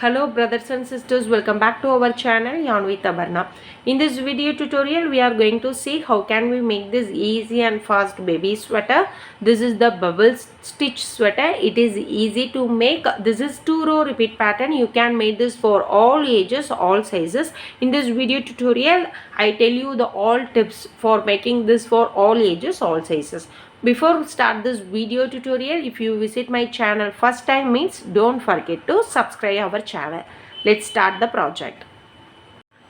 Hello brothers and sisters, welcome back to our channel Yarn with Abarna. In this video tutorial we are going to see how can we make this easy and fast baby sweater. This is the bubble stitch sweater. It is easy to make. This is 2-row repeat pattern. You can make this for all ages, all sizes. In this video tutorial I tell you the all tips for making this for all ages, all sizes. Before start this video tutorial, if you visit my channel first time means don't forget to subscribe our channel. Let's start the project.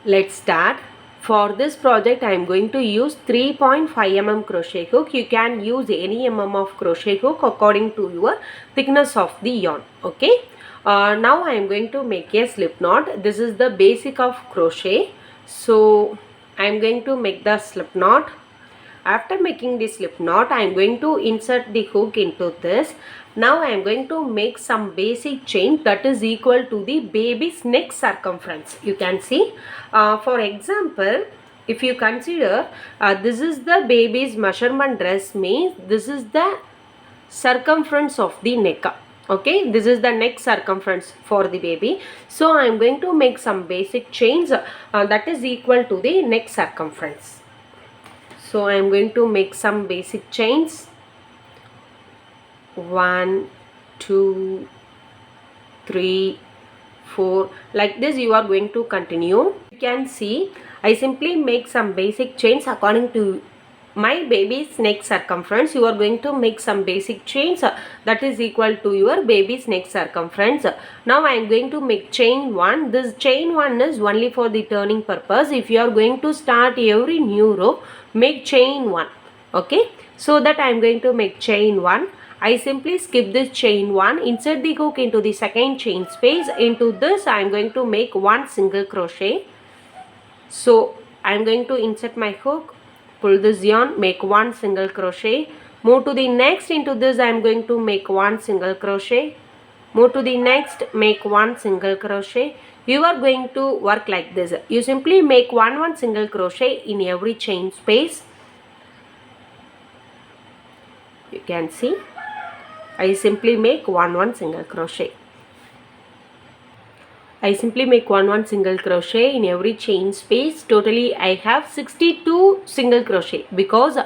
Let's start. For this project I am going to use 3.5 mm crochet hook. You can use any of crochet hook according to your thickness of the yarn. Okay. Now I am going to make a slip knot. This is the basic of crochet. So I am going to make the slip knot. After making the slip knot, I am going to insert the hook into this. Now I am going to make some basic chain that is equal to the baby's neck circumference. You can see. For example, if you consider this is the baby's measurement dress, means this is the circumference of the neck. Okay, this is the neck circumference for the baby. So I am going to make some basic chains that is equal to the neck circumference. So I am going to make some basic chains. 1, 2, 3, 4. Like this you are going to continue. You can see I simply make some basic chains according to my baby's neck circumference. You are going to make some basic chains that is equal to your baby's neck circumference. Now I am going to make chain 1. This chain 1 is only for the turning purpose. If you are going to start every new row, make chain 1. Okay, so that I am going to make chain 1. I simply skip this chain 1, insert the hook into the second chain space. Into this I am going to make one single crochet. So I am going to insert my hook, pull this yarn, make one single crochet, move to the next. Into this I am going to make one single crochet, move to the next, make one single crochet. You are going to work like this. You simply make one single crochet in every chain space. You can see I simply make one single crochet. I simply make one single crochet in every chain space. Totally I have 62 single crochet because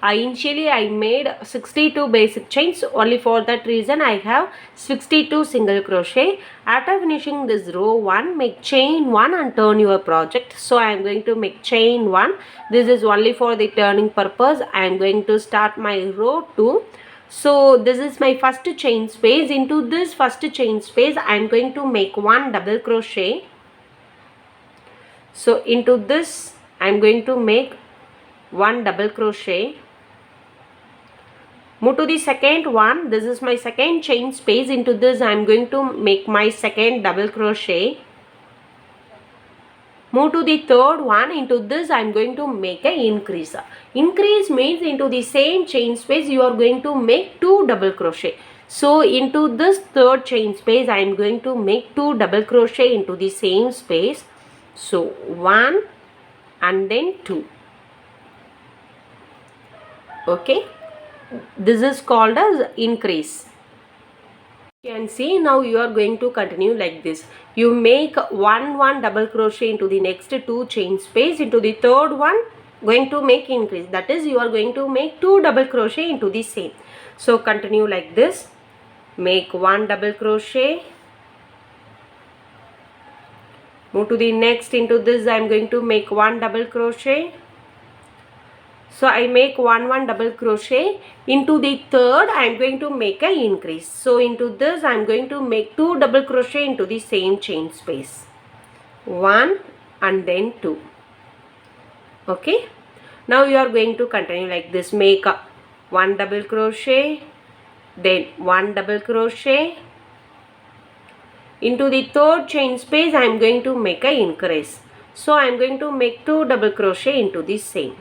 initially I made 62 basic chains. Only for that reason I have 62 single crochet. After finishing this row 1, make chain 1 and turn your project. So I am going to make chain 1. This is only for the turning purpose. I am going to start my row 2. So this is my first chain space. Into this first chain space I am going to make one double crochet. So into this I am going to make one double crochet. Move to the second one. This is my second chain space. Into this I am going to make my second double crochet. Move to the third one. Into this I am going to make an increase. Increase means into the same chain space you are going to make 2 double crochet. So into this third chain space I am going to make 2 double crochet into the same space. So 1 and then 2. Okay, this is called as increase. You can see now you are going to continue like this. You make one double crochet into the next 2 chain space. Into the third one going to make increase, that is you are going to make 2 double crochet into the same. So continue like this. Make 1 double crochet, move to the next. Into this I am going to make 1 double crochet. So I make one double crochet. Into the third I am going to make an increase. So into this I am going to make 2 double crochet into the same chain space. 1 and then 2. Okay. Now you are going to continue like this. Make 1 double crochet, then 1 double crochet. Into the third chain space I am going to make an increase. So I am going to make 2 double crochet into the same.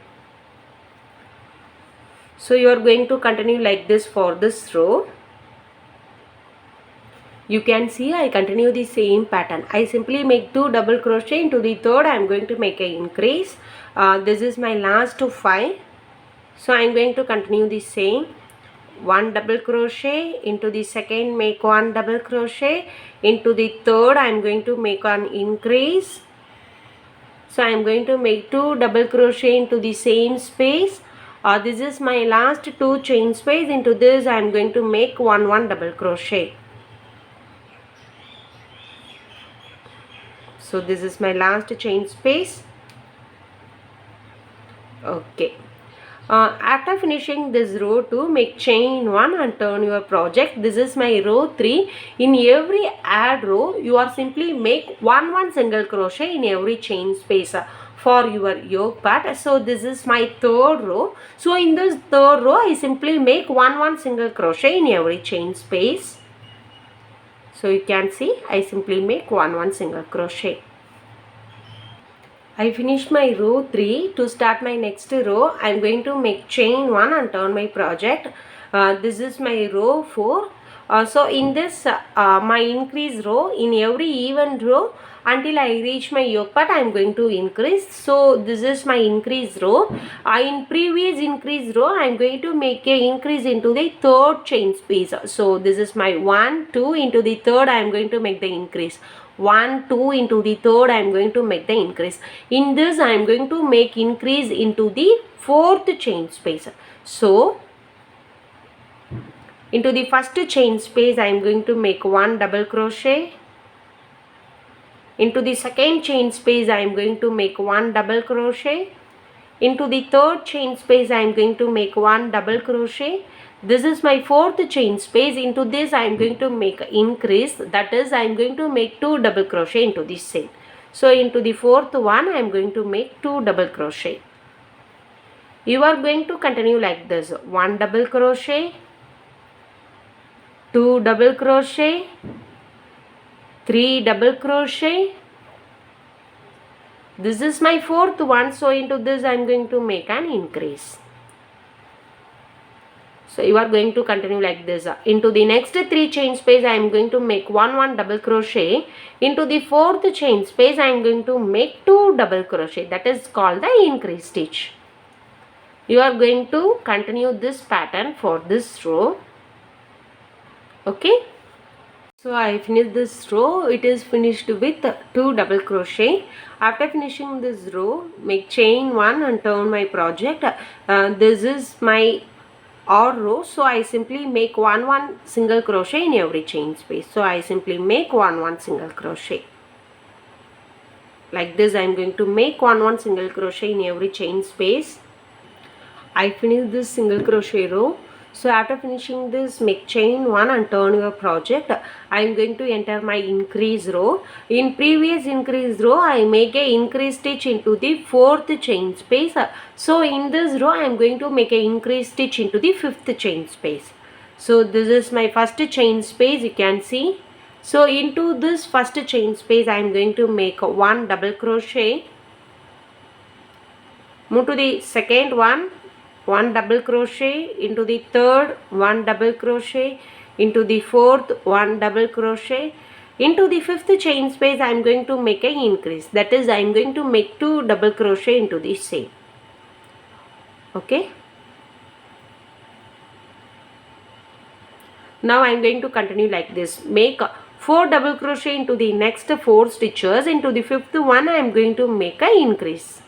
So you are going to continue like this for this row. You can see I continue the same pattern. I simply make 2 double crochet. Into the third I am going to make an increase. This is my last 5. So I am going to continue the same. 1 double crochet, into the second make 1 double crochet, into the third I am going to make an increase. So I am going to make 2 double crochet into the same space. This is my last 2 chain space. Into this I am going to make 1 double crochet. So this is my last chain space. Okay. After finishing this row 2, make chain 1 and turn your project. This is my row 3. In every add row, you are simply make 1 single crochet in every chain space for your yoke part. So this is my third row. So in this third row, I simply make 1 single crochet in every chain space. So you can see, I simply make 1 single crochet. I finished my row 3. To start my next row, I am going to make chain 1 and turn my project. This is my row 4. So in this my increase row, in every even row until I reach my yoke part, I am going to increase. So this is my increase row. In previous increase row, I am going to make a increase into the third chain space. So this is my 1, 2, into the third I am going to make the increase. 1, 2, into the third I am going to make the increase. In this I am going to make increase into the fourth chain space. So into the first chain space I am going to make 1 double crochet. Into the second chain space I am going to make 1 double crochet. Into the third chain space I am going to make 1 double crochet. This is my fourth chain space. Into this I am going to make increase, that is I am going to make 2 double crochet into this same. So into the fourth one I am going to make 2 double crochet. You are going to continue like this: 1 double crochet, 2 double crochet, 3 double crochet. This is my fourth one, so into this I am going to make an increase. So you are going to continue like this. Into the next 3 chain space I am going to make 1 double crochet. Into the fourth chain space I am going to make 2 double crochet. That is called the increase stitch. You are going to continue this pattern for this row. Okay. So I finished this row. It is finished with 2 double crochet. After finishing this row, make chain 1 and turn my project. This is my odd row, so I simply make 1 single crochet in every chain space. So I simply make 1 single crochet. Like this I am going to make 1 single crochet in every chain space. I finished this single crochet row. So after finishing this, make chain 1 and turn your project. I am going to enter my increase row. In previous increase row, I make a increase stitch into the fourth chain space. So in this row, I am going to make a increase stitch into the fifth chain space. So this is my first chain space, you can see. So into this first chain space, I am going to make 1 double crochet. Move to the second one. 1 double crochet, into the third 1 double crochet, into the fourth 1 double crochet. Into the fifth chain space I am going to make an increase, that is I am going to make 2 double crochet into the same. Okay. Now I am going to continue like this. Make 4 double crochet into the next 4 stitches. Into the fifth one I am going to make an increase.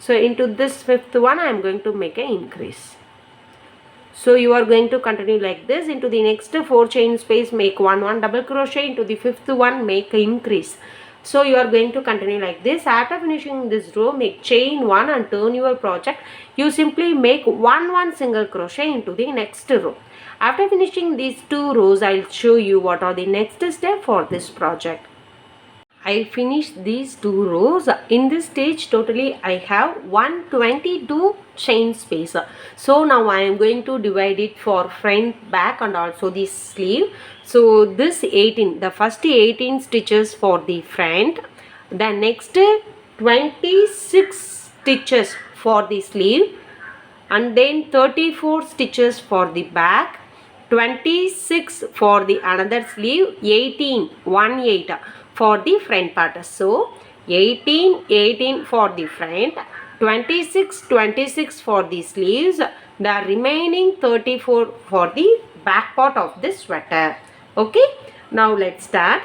So into this fifth one I am going to make an increase. So you are going to continue like this. Into the next 4 chain space make 1 double crochet. Into the fifth one make an increase. So you are going to continue like this. After finishing this row, make chain 1 and turn your project. You simply make 1 single crochet into the next row. After finishing these 2 rows, I will show you what are the next step for this project. I finished these 2 rows. In this stage totally I have 122 chain space. So now I am going to divide it for front, back and also the sleeve. So this 18, the first 18 stitches for the front, the next 26 stitches for the sleeve, and then 34 stitches for the back, 26 for the another sleeve, 18 for the front part. So 18 for the front, 26 for the sleeves, the remaining 34 for the back part of this sweater. Okay, now let's start.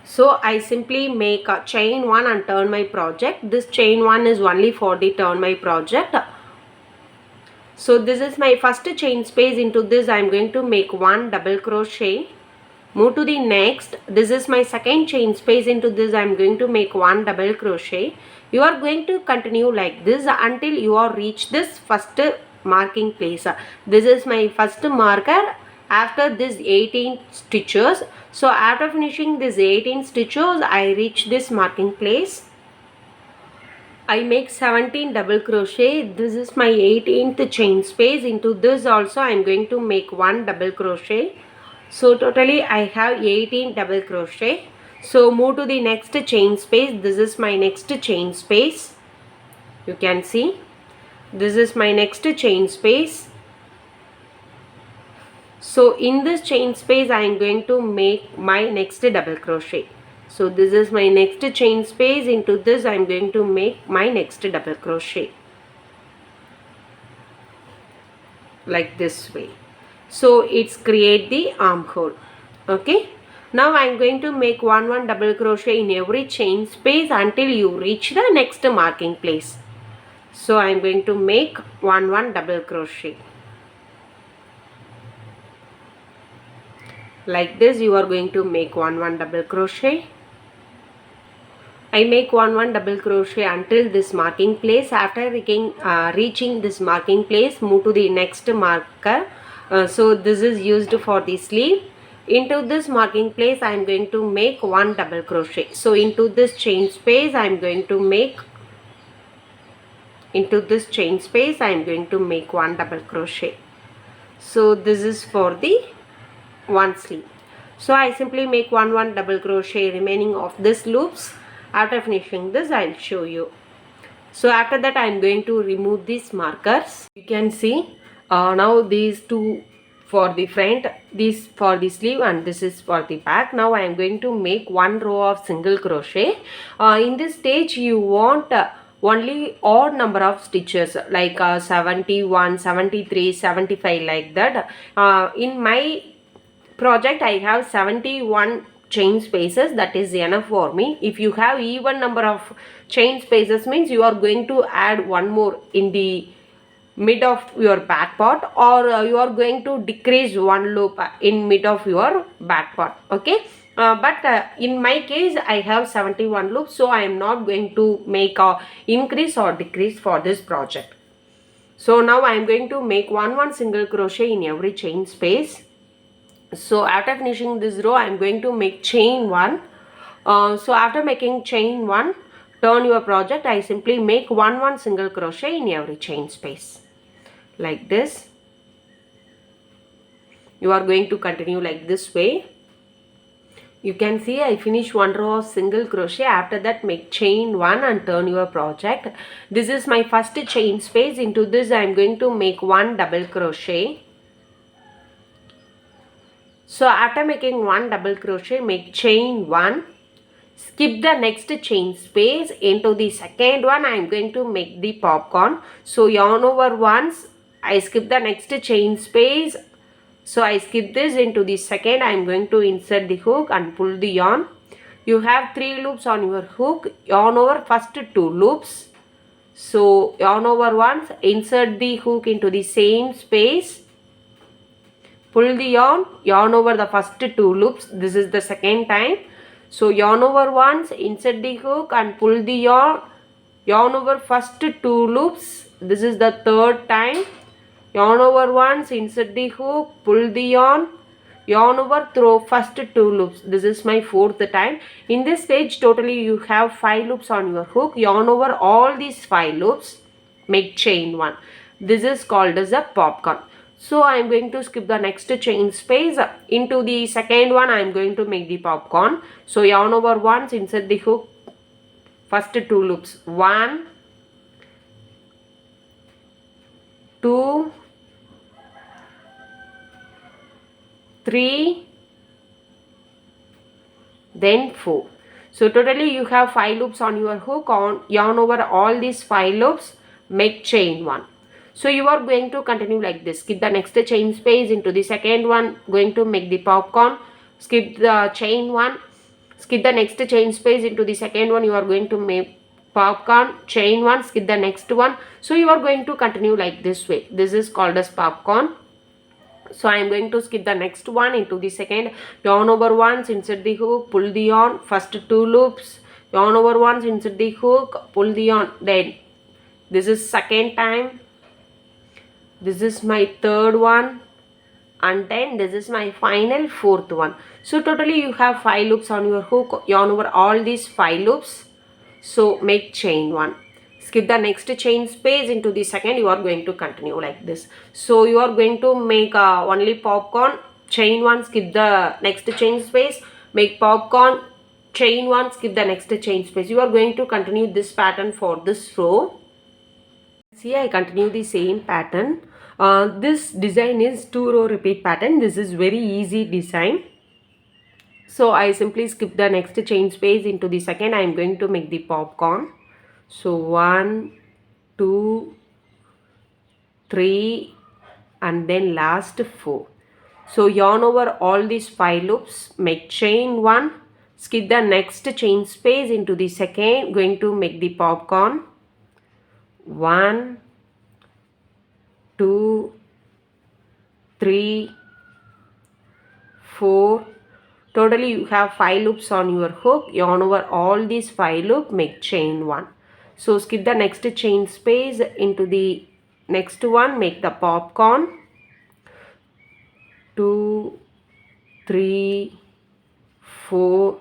So I simply make a chain 1 and turn my project. This chain 1 is only for the turn my project. So this is my first chain space. Into this I am going to make 1 double crochet. Move to the next. This is my second chain space. Into this I am going to make 1 double crochet. You are going to continue like this until you are reach this first marking place. This is my first marker after this 18 stitches. So after finishing this 18 stitches, I reach this marking place. I make 17 double crochet. This is my 18th chain space. Into this also I am going to make 1 double crochet. So totally I have 18 double crochet. So move to the next chain space. This is my next chain space. You can see. This is my next chain space. So in this chain space I am going to make my next double crochet. So this is my next chain space. Into this I am going to make my next double crochet. Like this way. So it's create the armhole. Okay. Now I am going to make 1 double crochet in every chain space until you reach the next marking place. So I am going to make 1 double crochet. Like this you are going to make 1 double crochet. I make 1 double crochet until this marking place. After reaching this marking place, move to the next marker. So this is used for the sleeve. Into this marking place I am going to make 1 double crochet. So into this chain space I am going to make 1 double crochet. So this is for the one sleeve. So I simply make 1 double crochet remaining of this loops. After finishing this I will show you. So after that I am going to remove these markers. You can see now these two for the front, this for the sleeve, and this is for the back. Now I am going to make 1 row of single crochet. In this stage you want only odd number of stitches like 71, 73, 75 like that. In my project I have 71 chain spaces. That is enough for me. If you have even number of chain spaces means you are going to add one more in the mid of your back part, or you are going to decrease one loop in mid of your back part. Okay, but in my case I have 71 loops, so I am not going to make a increase or decrease for this project. So now I am going to make 1 single crochet in every chain space. So after finishing this row I am going to make chain 1. So after making chain 1, turn your project. I simply make 1 single crochet in every chain space. Like this. You are going to continue like this way. You can see I finish 1 row of single crochet. After that make chain 1 and turn your project. This is my first chain space. Into this I am going to make 1 double crochet. So after making 1 double crochet, make chain 1. Skip the next chain space. Into the second one I am going to make the popcorn. So yarn over once. I skip the next chain space. So I skip this. Into the second I am going to insert the hook and pull the yarn. You have 3 loops on your hook. Yarn over first 2 loops. So yarn over once. Insert the hook into the same space. Pull the yarn over the first 2 loops. This is the second time. So yarn over once, insert the hook and pull the yarn over first 2 loops. This is the third time. Yarn over once, insert the hook, pull the yarn over through first 2 loops. This is my 4th time. In this stage totally you have 5 loops on your hook. Yarn over all these 5 loops. Make chain 1. This is called as a popcorn. So I am going to skip the next chain space. Into the second one I am going to make the popcorn. So yarn over once, insert the hook, first 2 loops. 1, 2, 3, then 4. So totally you have 5 loops on your hook. On yarn over all these 5 loops, make chain 1. So you are going to continue like this. Skip the next chain space into the second one, going to make the popcorn. Skip the chain 1. Skip the next chain space into the second one, you are going to make popcorn, chain 1, skip the next one. So you are going to continue like this way. This is called as popcorn. So I am going to skip the next one into the second, yarn over once, insert the hook, pull the yarn, first 2 loops, yarn over once, insert the hook, pull the yarn, then this is second time, this is my third one, and then this is my final 4th one. So totally you have 5 loops on your hook, yarn over all these 5 loops. So make chain 1. Skip the next chain space into the second, you are going to continue like this. So you are going to make only popcorn, chain 1, skip the next chain space, make popcorn, chain 1, skip the next chain space. You are going to continue this pattern for this row. See, I continue the same pattern. This design is 2 row repeat pattern. This is very easy design. So I simply skip the next chain space into the second. I am going to make the popcorn. So 1, 2, 3 and then last 4. So yarn over all these 5 loops, make chain 1, skip the next chain space into the second, going to make the popcorn. 1, 2, 3, 4. Totally you have 5 loops on your hook. Yarn over all these 5 loops, make chain 1. So skip the next chain space into the next one, make the popcorn. 2, 3, 4.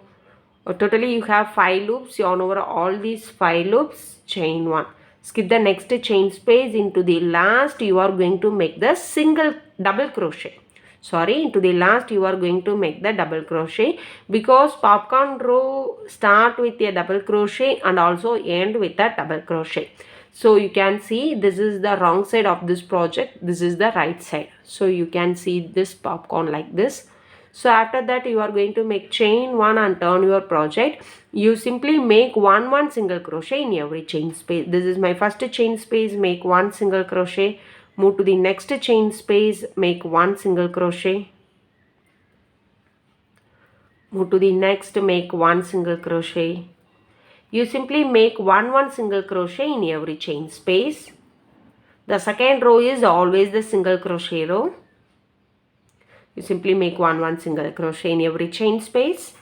Totally you have 5 loops. Yarn over all these 5 loops, chain 1. Skip the next chain space into the last, you are going to make the single double crochet. Sorry, into the last you are going to make the double crochet, because popcorn row start with a double crochet and also end with a double crochet. So you can see this is the wrong side of this project, this is the right side. So you can see this popcorn like this. So after that you are going to make chain 1 and turn your project. You simply make 1 single crochet in every chain space. This is my first chain space, make 1 single crochet. Move to the next chain space, make 1 single crochet. Move to the next, make 1 single crochet. You simply make 1 single crochet in every chain space. The second row is always the single crochet row. You simply make 1 single crochet in every chain space.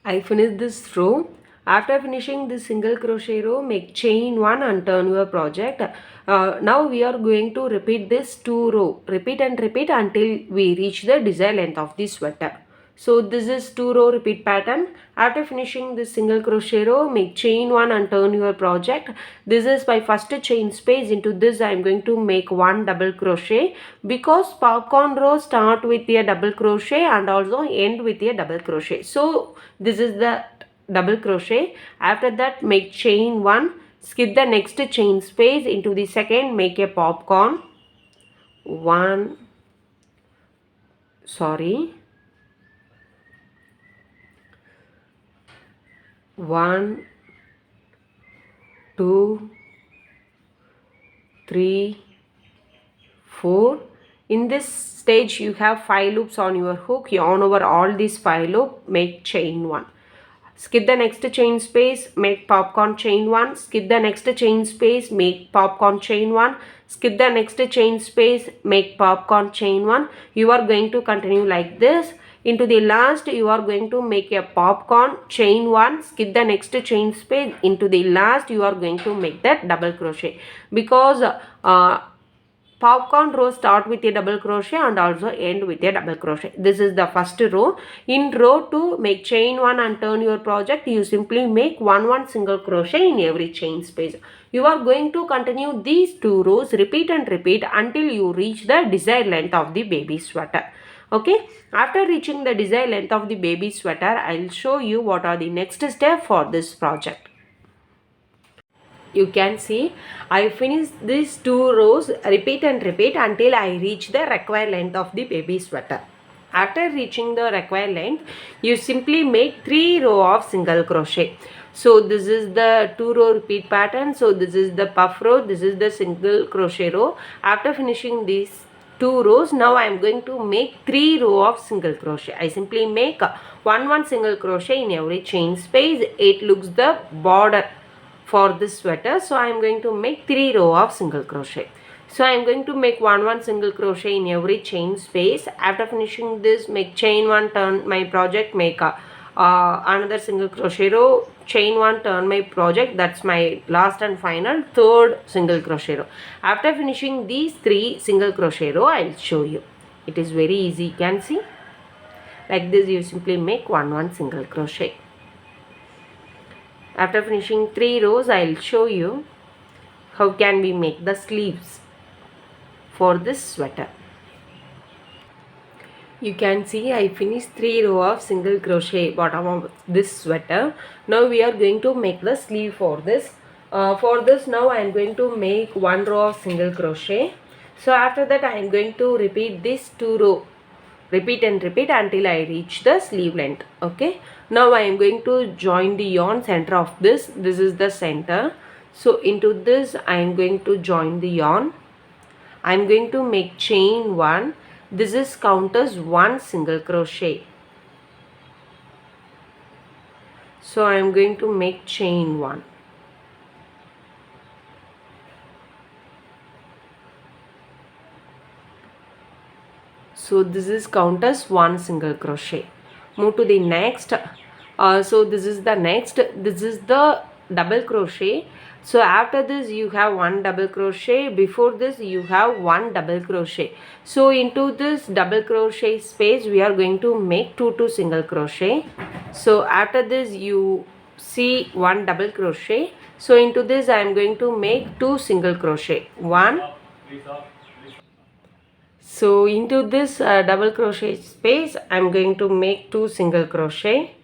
I finished this row. After finishing this single crochet row, make chain 1 and turn your project. Now we are going to repeat this 2 row. Repeat and repeat until we reach the desired length of the sweater. So this is 2 row repeat pattern. After finishing this single crochet row, make chain 1 and turn your project. This is my first chain space. Into this I am going to make 1 double crochet, because popcorn row start with a double crochet and also end with a double crochet. So this is the double crochet. After that make chain 1, skip the next chain space into the second, make a popcorn. 1, 2, 3, 4. In this stage you have 5 loops on your hook. Yarn over all these 5 loops, make chain 1. Skip the next chain space, make popcorn, chain 1. Skip the next chain space, make popcorn, chain 1. Skip the next chain space, make popcorn, chain 1. You are going to continue like this. Into the last you are going to make a popcorn, chain 1. Skip the next chain space. Into the last you are going to make that double crochet, because popcorn row start with a double crochet and also end with a double crochet. This is the first row. In row 2, make chain 1 and turn your project. You simply make 1 single crochet in every chain space. You are going to continue these 2 rows, repeat and repeat until you reach the desired length of the baby sweater. Okay, after reaching the desired length of the baby sweater, I will show you what are the next steps for this project. You can see I finished these 2 rows, repeat and repeat until I reach the required length of the baby sweater. After reaching the required length, you simply make 3 row of single crochet. So this is the 2 row repeat pattern. So this is the puff row, this is the single crochet row. After finishing these 2 rows, now I am going to make 3 row of single crochet. I simply make one single crochet in every chain space. It looks the border for this sweater. So I am going to make 3 row of single crochet. So I am going to make one single crochet in every chain space. After finishing this, make chain 1, turn my project, make another single crochet row, chain 1, turn my project. That's my last and final third single crochet row. After finishing these 3 single crochet row, I'll show you. It is very easy, you can see. Like this, you simply make one single crochet. After finishing 3 rows, I'll show you how can we make the sleeves for this sweater. You can see I finished 3 row of single crochet bottom of this sweater. Now we are going to make the sleeve for this. For this, now I am going to make 1 row of single crochet. So after that, I am going to repeat this 2 row. Repeat and repeat until I reach the sleeve length. Okay. Now I am going to join the yarn center of this. This is the center. So into this, I am going to join the yarn. I am going to make chain 1. This is count as 1 single crochet. So I am going to make chain 1. So this is count as 1 single crochet. Move to the next. So this is the next. This is the double crochet. So after this you have 1 double crochet. Before this you have 1 double crochet. So into this double crochet space we are going to make 2 single crochet. So after this you see 1 double crochet. So into this I am going to make 2 single crochet. 1. So into this double crochet space I am going to make 2 single crochet.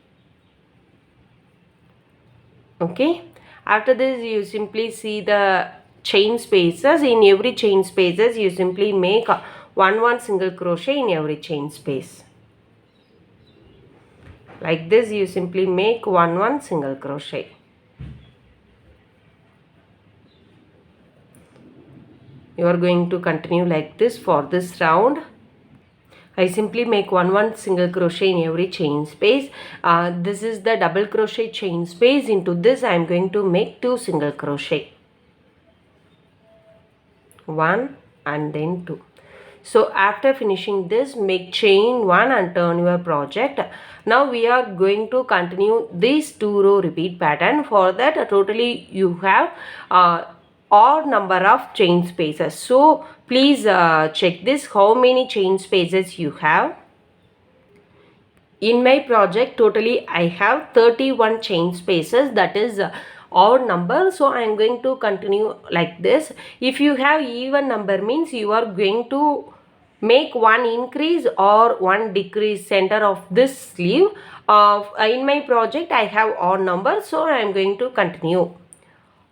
Okay. After this you simply see the chain spaces. In every chain spaces you simply make 1 single crochet in every chain space. Like this you simply make 1 single crochet. You are going to continue like this for this round. I simply make 1 single crochet in every chain space. This is the double crochet chain space. Into this I am going to make 2 single crochet. 1 and then 2. So after finishing this, make chain 1 and turn your project. Now we are going to continue this 2 row repeat pattern. For that totally you have odd number of chain spaces. So please check this, how many chain spaces you have. In my project totally I have 31 chain spaces, that is odd number. So I am going to continue like this. If you have even number means you are going to make 1 increase or 1 decrease center of this sleeve. In my project I have odd number, so I am going to continue.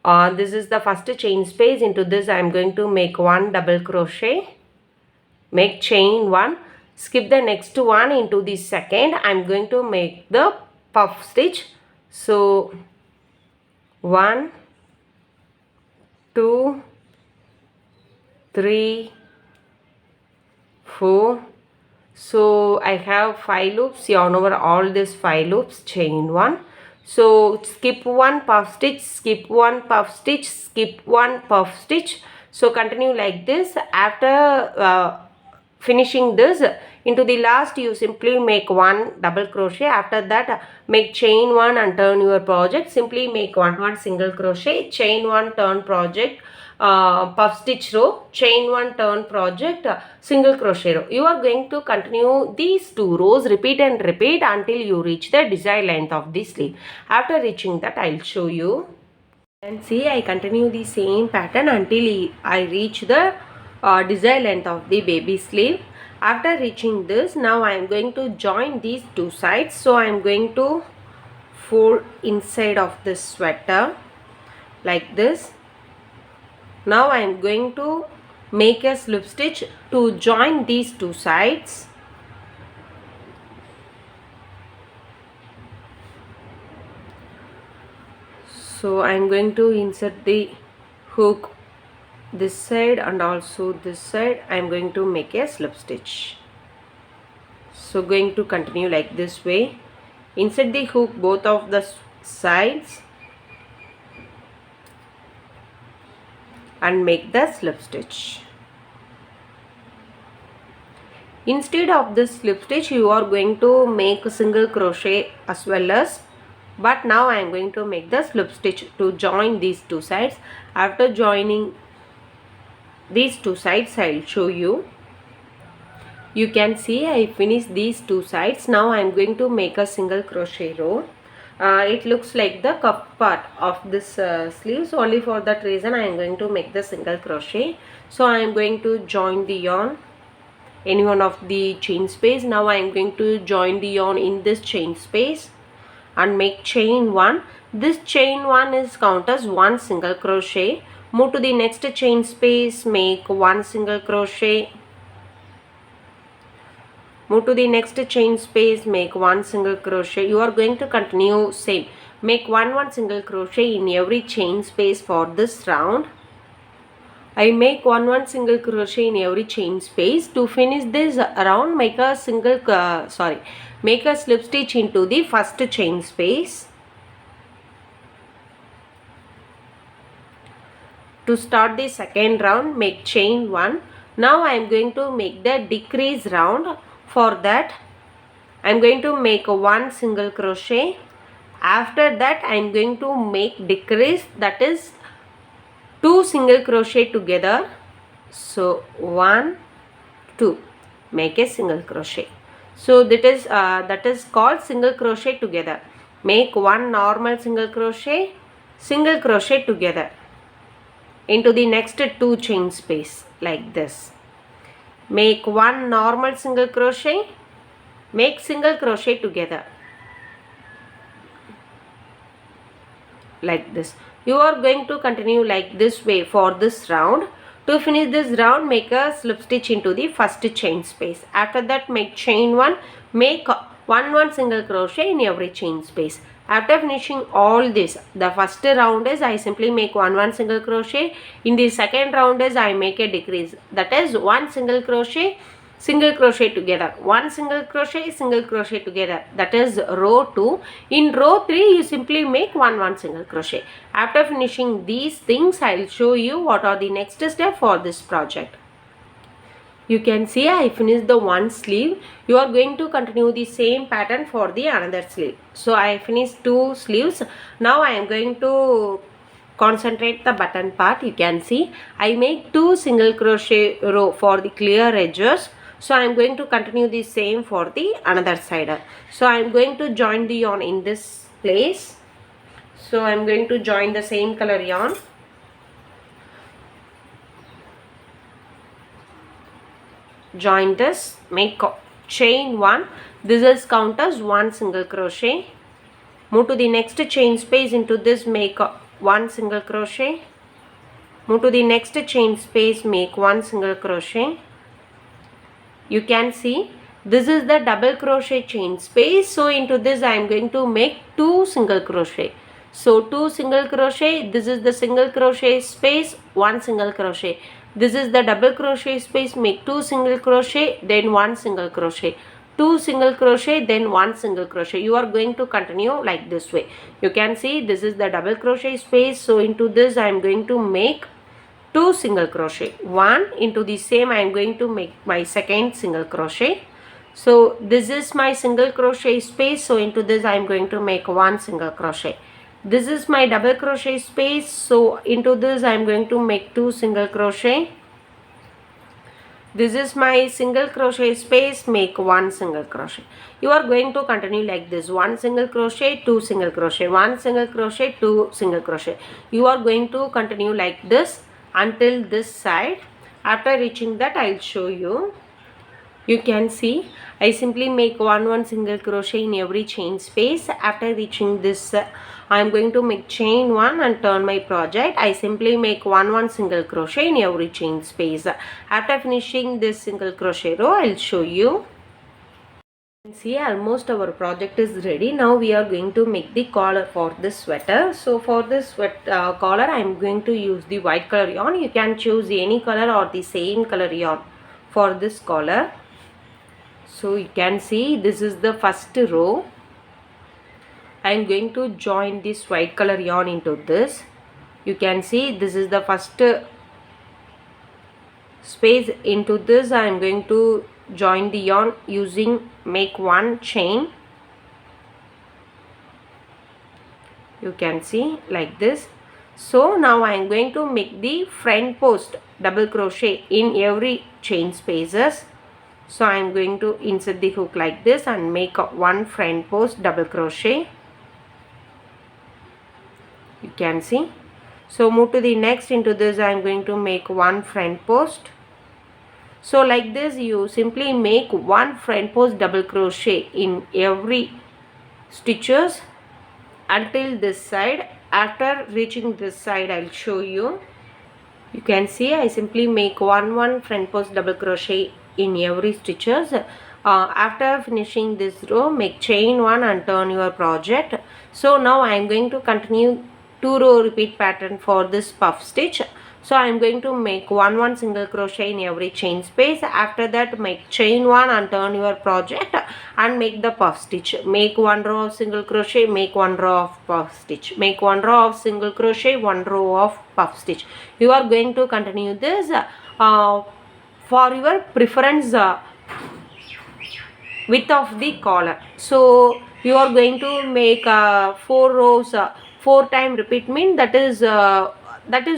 This is the first chain space. Into this I am going to make 1 double crochet, make chain 1, skip the next one. Into the second I am going to make the puff stitch. So 1, 2, 3, 4. So I have 5 loops, yarn over all these 5 loops, chain 1. So skip 1 puff stitch, skip 1 puff stitch, skip 1 puff stitch. So continue like this. After finishing this, into the last you simply make 1 double crochet. After that make chain 1 and turn your project. Simply make 1 single crochet, chain 1, turn project, puff stitch row, chain 1, turn project, single crochet row. You are going to continue these 2 rows, repeat and repeat until you reach the desired length of the sleeve. After reaching that I will show you. And see, I continue the same pattern until I reach the desired length of the baby sleeve. After reaching this, now I am going to join these 2 sides. So I am going to fold inside of this sweater like this. Now I am going to make a slip stitch to join these 2 sides. So I am going to insert the hook this side and also this side. I am going to make a slip stitch. So going to continue like this way. Insert the hook both of the sides and make the slip stitch. Instead of this slip stitch, you are going to make a single crochet as well as, but now I am going to make the slip stitch to join these two sides. After joining these two sides, I will show you. You can see I finished these two sides. Now I am going to make a single crochet row. It looks like the cuff part of this sleeve, so only for that reason I am going to make the single crochet. So I am going to join the yarn any one of the chain space. Now I am going to join the yarn in this chain space and make chain 1. This chain 1 is count as 1 single crochet. Move to the next chain space, make 1 single crochet. Move to the next chain space, make 1 single crochet. You are going to continue same. Make 1 single crochet in every chain space for this round. I make 1 single crochet in every chain space. To finish this round, make a make a slip stitch into the first chain space. To start the second round, make chain 1. Now I am going to make the decrease round. For that, I am going to make 1 single crochet. After that, I am going to make decrease, that is 2 single crochet together. So 1, 2, make a single crochet. So that is called single crochet together. Make 1 normal single crochet together into the next 2 chain space like this. Make 1 normal single crochet, make single crochet together like this. You are going to continue like this way for this round. To finish this round, make a slip stitch into the first chain space. After that, make chain 1, make 1 single crochet in every chain space. After finishing all this, the first round is I simply make 1 single crochet. In the second round is I make a decrease, that is 1 single crochet together, 1 single crochet together, that is row 2. In row 3 you simply make 1 single crochet. After finishing these things, I will show you what are the next step for this project. You can see I finished the one sleeve. You are going to continue the same pattern for the another sleeve. So I finished 2 sleeves. Now I am going to concentrate the button part. You can see I make 2 single crochet row for the clear edges. So I am going to continue the same for the another side. So I am going to join the yarn in this place. So I am going to join the same color yarn. Join this, make chain 1. This is count as 1 single crochet. Move to the next chain space, into this make 1 single crochet. Move to the next chain space, make 1 single crochet. You can see this is the double crochet chain space. So into this I am going to make 2 single crochet. So 2 single crochet, this is the single crochet space, 1 single crochet. This is the double crochet space, make 2 single crochet, then 1 single crochet. 2 single crochet, then 1 single crochet. You are going to continue like this way. You can see this is the double crochet space. So into this I am going to make 2 single crochet. 1 into the same I am going to make my second single crochet. So this is my single crochet space. So into this I am going to make 1 single crochet. This is my double crochet space. So into this I am going to make 2 single crochet. This is my single crochet space, make 1 single crochet. You are going to continue like this, 1 single crochet, 2 single crochet, 1 single crochet, 2 single crochet. You are going to continue like this until this side. After reaching that I will show you. You can see I simply make 1 single crochet in every chain space. After reaching this I am going to make chain 1 and turn my project. I simply make 1 single crochet in every chain space. After finishing this single crochet row I will show you. See, almost our project is ready. Now we are going to make the collar for this sweater. So for this collar, I am going to use the white color yarn. You can choose any color or the same color yarn for this collar. So you can see this is the first row. I am going to join this white color yarn into this. You can see this is the first space. Into this I am going to join the yarn using make one chain. You can see like this. So now I am going to make the front post double crochet in every chain spaces. So I am going to insert the hook like this and make one front post double crochet. You can see. So move to the next. Into this I am going to make one front post. So like this you simply make one front post double crochet in every stitches until this side. After reaching this side, I'll show you. You can see I simply make one front post double crochet in every stitches. After finishing this row, make chain one and turn your project. So now I am going to continue 2 row repeat pattern for this puff stitch. So I am going to make one single crochet in every chain space. After that, make chain one and turn your project and make the puff stitch. Make 1 row of single crochet, make 1 row of puff stitch, make 1 row of single crochet, 1 row of puff stitch. You are going to continue this for your preference width of the collar. So you are going to make 4 rows, 4 time repeat mean that is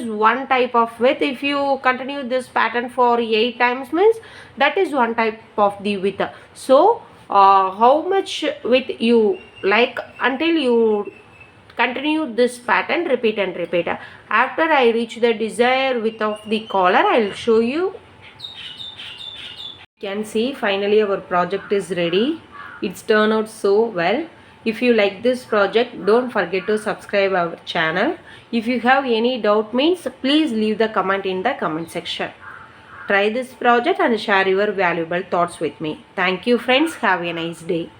one type of width. If you continue this pattern for 8 times means that is one type of the width. So how much width you like until you continue this pattern, repeat and repeat. After I reach the desired width of the collar, I will show you. You can see finally our project is ready. It's turned out so well. If you like this project, don't forget to subscribe our channel. If you have any doubt means please leave the comment in the comment section. Try this project and share your valuable thoughts with me. Thank you friends. Have a nice day.